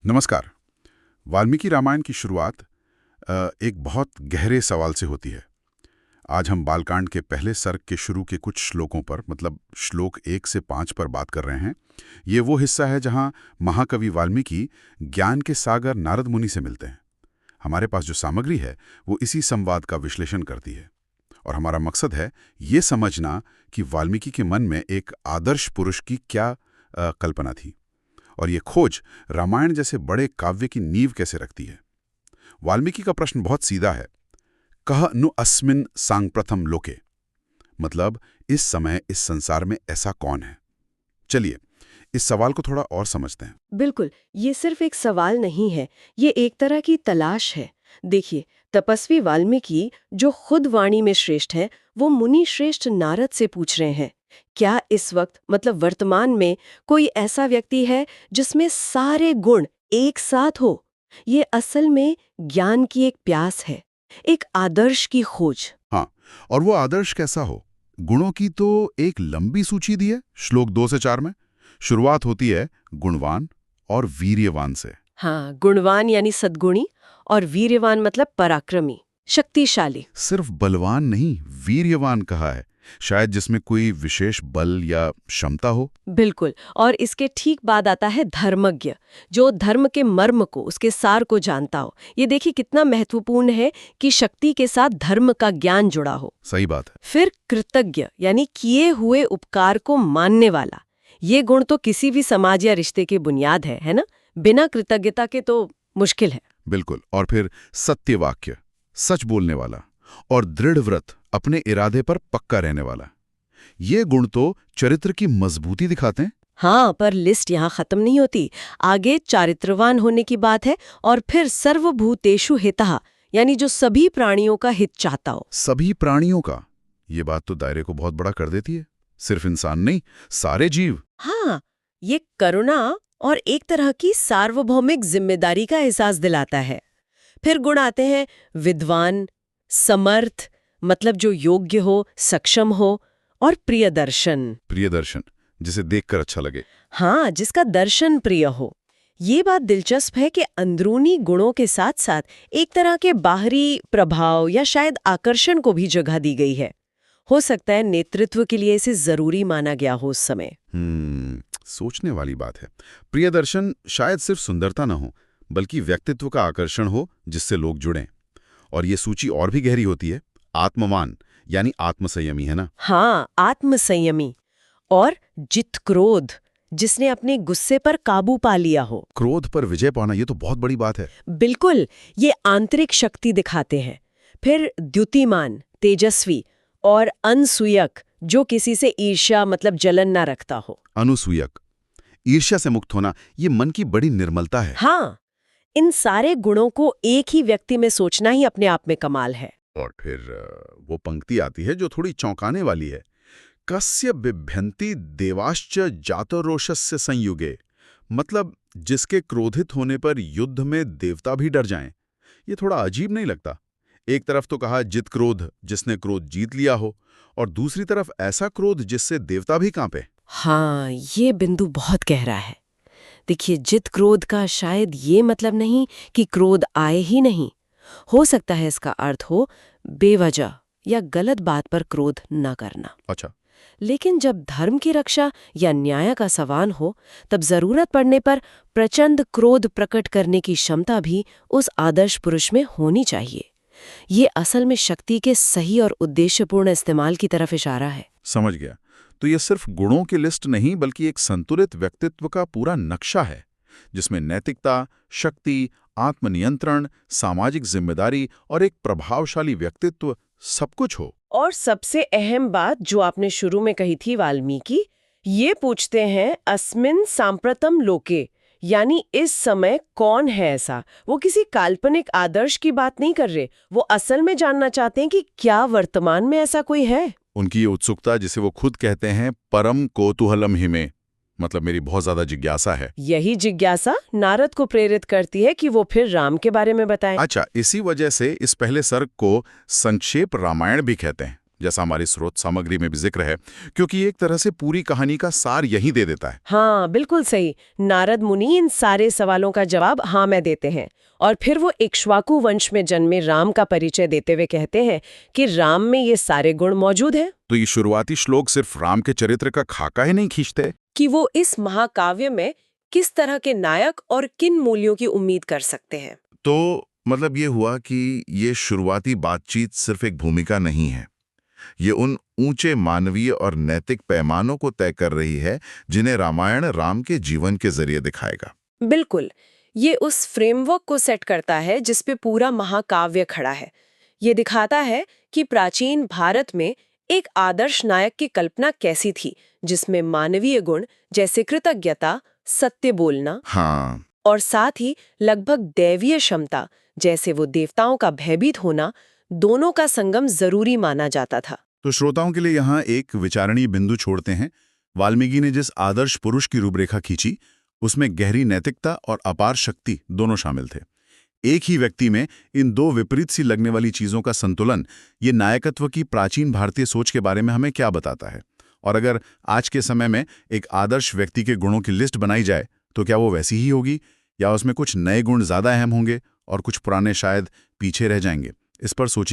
नमस्कार। वाल्मीकि रामायण की शुरुआत एक बहुत गहरे सवाल से होती है। आज हम बालकांड के पहले सर्ग के शुरू के कुछ श्लोकों पर मतलब श्लोक 1 से 5 पर बात कर रहे हैं। ये वो हिस्सा है जहाँ महाकवि वाल्मीकि ज्ञान के सागर नारद मुनि से मिलते हैं। हमारे पास जो सामग्री है वो इसी संवाद का विश्लेषण करती है और हमारा मकसद है ये समझना कि वाल्मीकि के मन में एक आदर्श पुरुष की क्या कल्पना थी और ये खोज रामायण जैसे बड़े काव्य की नींव कैसे रखती है। वाल्मीकि का प्रश्न बहुत सीधा है। कह नु अस्मिन् सांप्रथम लोके, मतलब इस समय इस संसार में ऐसा कौन है। चलिए इस सवाल को थोड़ा और समझते हैं। बिल्कुल, ये सिर्फ एक सवाल नहीं है, ये एक तरह की तलाश है। देखिए, तपस्वी वाल्मीकि जो खुद वाणी में श्रेष्ठ है, वो मुनि श्रेष्ठ नारद से पूछ रहे हैं, क्या इस वक्त मतलब वर्तमान में कोई ऐसा व्यक्ति है जिसमें सारे गुण एक साथ हो। ये असल में ज्ञान की एक प्यास है, एक आदर्श की खोज। हाँ, और वो आदर्श कैसा हो। गुणों की तो एक लंबी सूची दी है श्लोक 2 से 4 में। शुरुआत होती है गुणवान और वीर्यवान से। हाँ, गुणवान यानी सद्गुणी और वीर्यवान मतलब पराक्रमी, शक्तिशाली। सिर्फ बलवान नहीं, वीर्यवान कहा है, शायद जिसमें कोई विशेष बल या क्षमता हो। बिल्कुल, और इसके ठीक बाद आता है धर्मज्ञ, जो धर्म के मर्म को, उसके सार को जानता हो। ये देखिए कितना महत्वपूर्ण है कि शक्ति के साथ धर्म का ज्ञान जुड़ा हो। सही बात है। फिर कृतज्ञ यानी किए हुए उपकार को मानने वाला। ये गुण तो किसी भी समाज या रिश्ते की बुनियाद है ना। बिना कृतज्ञता के तो मुश्किल है। बिल्कुल। और फिर सत्यवाक्य, सच बोलने वाला, और दृढ़ व्रत, अपने इरादे पर पक्का रहने वाला। ये गुण तो चरित्र की मजबूती दिखाते हैं। हाँ, पर लिस्ट यहाँ खत्म नहीं होती। आगे चारित्रवान होने की बात है और फिर सर्वभूतेषु हितः यानी जो सभी प्राणियों का हित चाहता हो। सभी प्राणियों का, ये बात तो दायरे को बहुत बड़ा कर देती है। सिर्फ इंसान नहीं, सारे जीव। हाँ, ये करुणा और एक तरह की सार्वभौमिक जिम्मेदारी का एहसास दिलाता है। फिर गुण आते हैं विद्वान, समर्थ मतलब जो योग्य हो, सक्षम हो, और प्रियदर्शन। प्रियदर्शन, जिसे देखकर अच्छा लगे। हाँ, जिसका दर्शन प्रिय हो। ये बात दिलचस्प है कि अंदरूनी गुणों के साथ साथ एक तरह के बाहरी प्रभाव या शायद आकर्षण को भी जगह दी गई है। हो सकता है नेतृत्व के लिए इसे जरूरी माना गया हो उस समय। सोचने वाली बात है। प्रियदर्शन शायद सिर्फ सुंदरता न हो, बल्कि व्यक्तित्व का आकर्षण हो जिससे लोग जुड़ें। और ये सूची और भी गहरी होती है। आत्मवान यानी आत्मसंयमी, है ना। हाँ, आत्मसंयमी। और जित क्रोध, जिसने अपने गुस्से पर काबू पा लिया हो। क्रोध पर विजय पाना, ये तो बहुत बड़ी बात है। बिल्कुल, ये आंतरिक शक्ति दिखाते हैं। फिर द्युतिमान, तेजस्वी, और अनसूयक, जो किसी से ईर्ष्या मतलब जलन ना रखता हो। अनुसूयक, ईर्ष्या से मुक्त होना, ये मन की बड़ी निर्मलता है। हाँ, इन सारे गुणों को एक ही व्यक्ति में सोचना ही अपने आप में कमाल है। और फिर वो पंक्ति आती है जो थोड़ी चौंकाने वाली है। कस्य बिभ्यन्ति देवाश्च जातरोषस्य संयुगे, मतलब जिसके क्रोधित होने पर युद्ध में देवता भी डर जाएं। ये थोड़ा अजीब नहीं लगता। एक तरफ तो कहा जित क्रोध, जिसने क्रोध जीत लिया हो, और दूसरी तरफ ऐसा क्रोध जिससे देवता भी कांपे। हाँ, ये बिंदु बहुत गहरा है। देखिए, जित क्रोध का शायद ये मतलब नहीं कि क्रोध आए ही नहीं। हो सकता है इसका अर्थ हो बेवजह या गलत बात पर क्रोध न करना। अच्छा। लेकिन जब धर्म की रक्षा या न्याय का सवाल हो, तब जरूरत पड़ने पर प्रचंड क्रोध प्रकट करने की क्षमता भी उस आदर्श पुरुष में होनी चाहिए। ये असल में शक्ति के सही और उद्देश्यपूर्ण इस्तेमाल की तरफ इशारा है। समझ गया। तो ये सिर्फ गुणों की लिस्ट नहीं, बल्कि एक संतुलित व्यक्तित्व का पूरा नक्शा है, जिसमें नैतिकता, शक्ति, आत्मनियंत्रण, सामाजिक जिम्मेदारी और एक प्रभावशाली व्यक्तित्व सब कुछ हो। और सबसे अहम बात जो आपने शुरू में कही थी, वाल्मीकि ये पूछते हैं अस्मिन् सांप्रतम लोके, यानी इस समय कौन है ऐसा। वो किसी काल्पनिक आदर्श की बात नहीं कर रहे, वो असल में जानना चाहते हैं कि क्या वर्तमान में ऐसा कोई है। उनकी ये उत्सुकता, जिसे वो खुद कहते हैं परम कौतूहलम हिमे, मतलब मेरी बहुत ज्यादा जिज्ञासा है। यही जिज्ञासा नारद को प्रेरित करती है कि वो फिर राम के बारे में बताएं। अच्छा, इसी वजह से इस पहले सर्ग को संक्षेप रामायण भी कहते हैं, जैसा हमारी स्रोत सामग्री में भी जिक्र है, क्योंकि ये एक तरह से पूरी कहानी का सार यही दे देता है। हाँ, बिल्कुल सही। नारद मुनि इन सारे सवालों का जवाब हाँ में देते हैं और फिर वो इक्ष्वाकु वंश में जन्मे राम का परिचय देते हुए कहते हैं कि राम में ये सारे गुण मौजूद हैं। तो ये शुरुआती श्लोक सिर्फ राम के चरित्र का खाका ही नहीं खींचते, कि वो इस महाकाव्य में किस तरह के नायक और किन मूल्यों की उम्मीद कर सकते हैं। तो मतलब ये हुआ कि ये शुरुआती बातचीत सिर्फ एक भूमिका नहीं है, ये उन ऊंचे मानवीय और नैतिक पैमानों को तय कर रही है जिन्हें रामायण राम के जीवन के जरिए दिखाएगा। बिल्कुल, ये उस फ्रेमवर्क को सेट करता है जिस पे पूरा महाकाव्य खड़ा है। ये दिखाता है कि प्राचीन भारत में एक आदर्श नायक की कल्पना कैसी थी, जिसमें मानवीय गुण जैसे कृतज्ञता, सत्य बोलना हाँ, और साथ ही लगभग दैवीय क्षमता जैसे वो देवताओं का भयभीत होना, दोनों का संगम जरूरी माना जाता था। तो श्रोताओं के लिए यहाँ एक विचारणीय बिंदु छोड़ते हैं। वाल्मीकि ने जिस आदर्श पुरुष की रूपरेखा खींची, उसमें गहरी नैतिकता और अपार शक्ति दोनों शामिल थे। एक ही व्यक्ति में इन दो विपरीत सी लगने वाली चीजों का संतुलन, ये नायकत्व की प्राचीन भारतीय सोच के बारे में हमें क्या बताता है? और अगर आज के समय में एक आदर्श व्यक्ति के गुणों की लिस्ट बनाई जाए, तो क्या वो वैसी ही होगी, या उसमें कुछ नए गुण ज्यादा अहम होंगे और कुछ पुराने शायद पीछे रह जाएंगे? इस पर सोचिए।